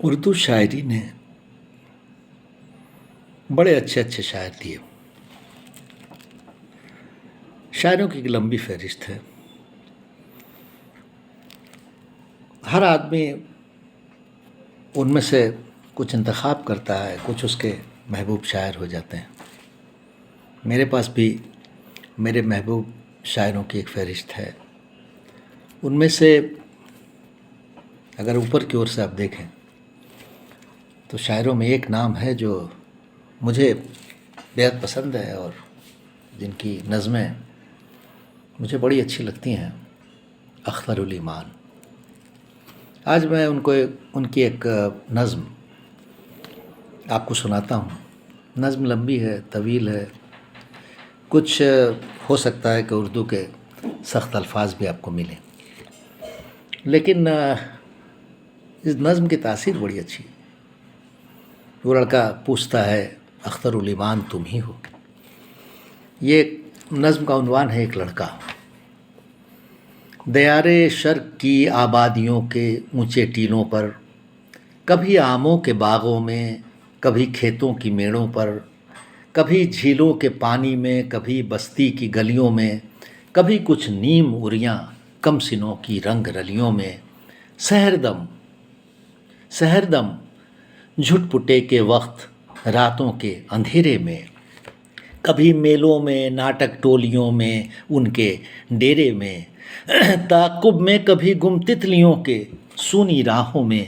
اردو شاعری نے بڑے اچھے اچھے شاعر دیے. شاعروں کی ایک لمبی فہرست ہے. ہر آدمی ان میں سے کچھ انتخاب کرتا ہے، کچھ اس کے محبوب شاعر ہو جاتے ہیں. میرے پاس بھی میرے محبوب شاعروں کی ایک فہرست ہے. ان میں سے اگر اوپر کی اور سے آپ دیکھیں تو شاعروں میں ایک نام ہے جو مجھے بےحد پسند ہے اور جن کی نظمیں مجھے بڑی اچھی لگتی ہیں، اختر الایمان. آج میں ان کی ایک نظم آپ کو سناتا ہوں. نظم لمبی ہے، طویل ہے، کچھ ہو سکتا ہے کہ اردو کے سخت الفاظ بھی آپ کو ملیں، لیکن اس نظم کی تاثیر بڑی اچھی ہے. وہ لڑکا پوچھتا ہے اختر الایمان تم ہی ہو. یہ نظم کا عنوان ہے ایک لڑکا. دیار شرق کی آبادیوں کے اونچے ٹیلوں پر، کبھی آموں کے باغوں میں، کبھی کھیتوں کی میڑوں پر، کبھی جھیلوں کے پانی میں، کبھی بستی کی گلیوں میں، کبھی کچھ نیم اریاں کم سنوں کی رنگ رلیوں میں، سحر دم جھٹ پٹے کے وقت راتوں کے اندھیرے میں، کبھی میلوں میں، ناٹک ٹولیوں میں، ان کے ڈیرے میں، تعاقب میں، کبھی گم تتلیوں کے سونی راہوں میں،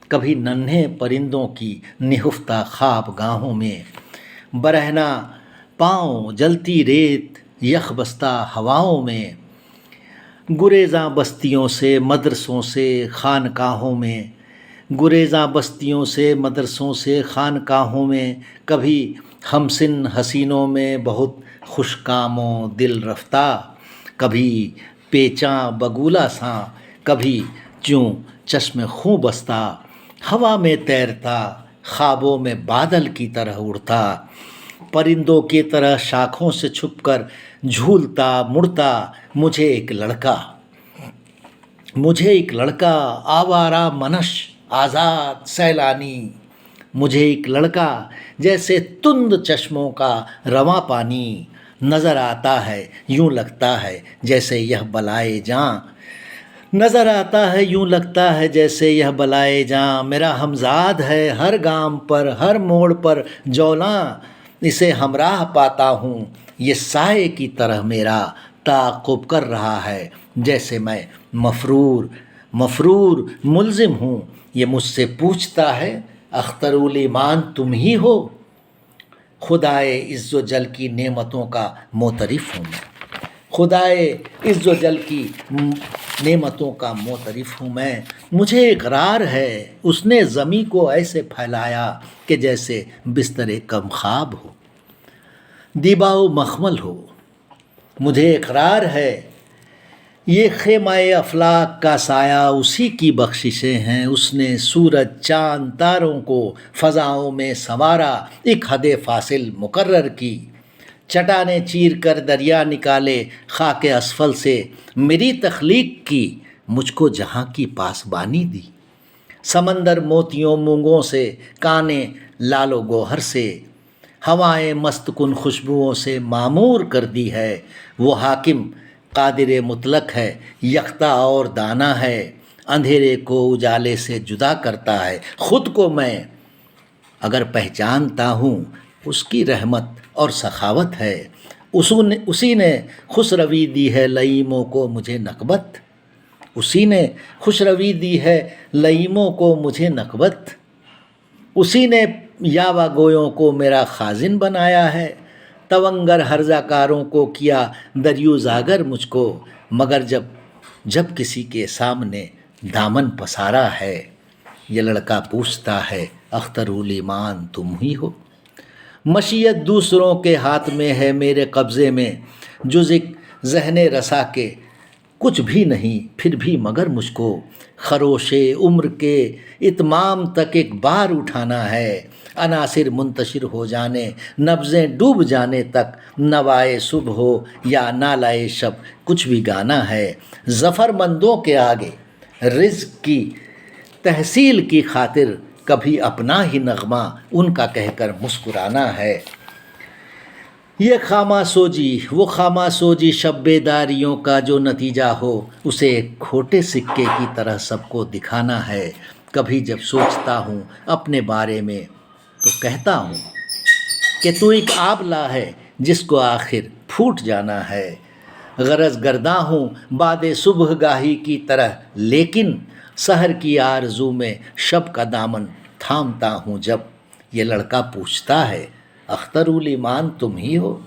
کبھی ننھے پرندوں کی نہفتہ خواب گاہوں میں، برہنہ پاؤں جلتی ریت یخ بستہ ہواؤں میں، گریزاں بستیوں سے مدرسوں سے خانقاہوں میں، گریزاں بستیوں سے مدرسوں سے خانقاہوں میں، کبھی ہمسن حسینوں میں بہت خوش کاموں دل رفتہ، کبھی پیچاں بگولا ساں، کبھی چوں چشم خوں بستہ، ہوا میں تیرتا خوابوں میں بادل کی طرح اڑتا، پرندوں کی طرح شاخوں سے چھپ کر جھولتا مڑتا، مجھے ایک لڑکا آوارہ منش آزاد سیلانی، مجھے ایک لڑکا جیسے تند چشموں کا رواں پانی، نظر آتا ہے یوں لگتا ہے جیسے یہ بلائے جاں، نظر آتا ہے یوں لگتا ہے جیسے یہ بلائے جاں، میرا ہمزاد ہے ہر گام پر ہر موڑ پر جولاں، اسے ہمراہ پاتا ہوں یہ سائے کی طرح میرا تعاقب کر رہا ہے، جیسے میں مفرور ملزم ہوں، یہ مجھ سے پوچھتا ہے اختر الایمان تم ہی ہو. خدائے عز و جل کی نعمتوں کا معترف ہوں میں، خدائے عز و جل کی نعمتوں کا معترف ہوں میں. مجھے اقرار ہے اس نے زمیں کو ایسے پھیلایا کہ جیسے بستر کم خواب ہو، دیبا و مخمل ہو. مجھے اقرار ہے یہ خیمہ افلاک کا سایہ اسی کی بخششیں ہیں، اس نے سورج چاند تاروں کو فضاؤں میں سنوارا، ایک حد فاصل مقرر کی، چٹانیں چیر کر دریا نکالے خاک اسفل سے، میری تخلیق کی مجھ کو جہاں کی پاسبانی دی، سمندر موتیوں مونگوں سے، کانیں لال و گوہر سے، ہوائیں مست کن خوشبوؤں سے معمور کر دی ہے. وہ حاکم قادر مطلق ہے، یکتا اور دانا ہے، اندھیرے کو اجالے سے جدا کرتا ہے. خود کو میں اگر پہچانتا ہوں اس کی رحمت اور سخاوت ہے، اسی نے خوشروی دی ہے لئیموں کو مجھے نکبت، اسی نے خوشروی دی ہے لئیموں کو مجھے نکبت، اسی نے یاوہ گویوں کو میرا خازن بنایا ہے، تونگر ہرزہ کاروں کو کیا دریو زاگر مجھ کو، مگر جب کسی کے سامنے دامن پسارا ہے، یہ لڑکا پوچھتا ہے اختر الایمان تم ہی ہو. مشیت دوسروں کے ہاتھ میں ہے میرے قبضے میں، جز ایک ذہن رسا کے کچھ بھی نہیں، پھر بھی مگر مجھ کو خروش عمر کے اتمام تک ایک بار اٹھانا ہے، عناصر منتشر ہو جانے نبضیں ڈوب جانے تک، نوائے صبح ہو یا نالائے شب کچھ بھی گانا ہے. ظفر مندوں کے آگے رزق کی تحصیل کی خاطر کبھی اپنا ہی نغمہ ان کا کہہ کر مسکرانا ہے۔ یہ خامہ سوجی وہ خامہ سوجی شب بیداریوں کا جو نتیجہ ہو، اسے ایک کھوٹے سکے کی طرح سب کو دکھانا ہے۔ کبھی جب سوچتا ہوں اپنے بارے میں تو کہتا ہوں کہ تو ایک آبلہ ہے جس کو آخر پھوٹ جانا ہے۔ غرض گرداں ہوں باد صبح گاہی کی طرح، لیکن سحر کی آرزو میں شب کا دامن تھامتا ہوں جب۔ یہ لڑکا پوچھتا ہے اخترالایمان تم ہی ہو؟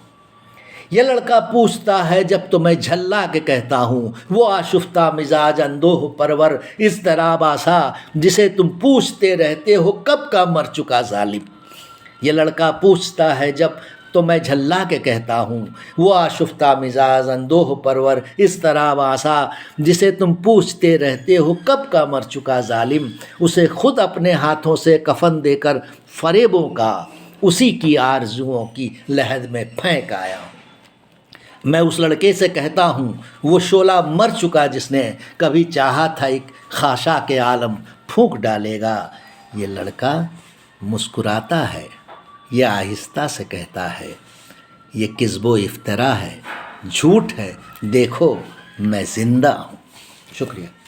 یہ لڑکا پوچھتا ہے جب تو میں جھلا کے کہتا ہوں، وہ آشفتہ مزاج اندوہ پرور اضطراب آسا جسے تم پوچھتے رہتے ہو کب کا مر چکا ظالم۔ یہ لڑکا پوچھتا ہے جب تو میں جھلا کے کہتا ہوں، وہ آشفتہ مزاج اندوہ پرور اضطراب آسا جسے تم پوچھتے رہتے ہو کب کا مر چکا ظالم۔ اسے خود اپنے ہاتھوں سے کفن دے کر فریبوں کا اسی کی آرزوؤں کی لحد میں پھینک آیا ہوں۔ میں اس لڑکے سے کہتا ہوں، وہ شعلہ مر چکا جس نے کبھی چاہا تھا ایک خاشاک عالم پھونک ڈالے گا۔ یہ لڑکا مسکراتا ہے، یہ آہستہ سے کہتا ہے، یہ کذب و افطرا ہے، جھوٹ ہے، دیکھو میں زندہ ہوں۔ شکریہ۔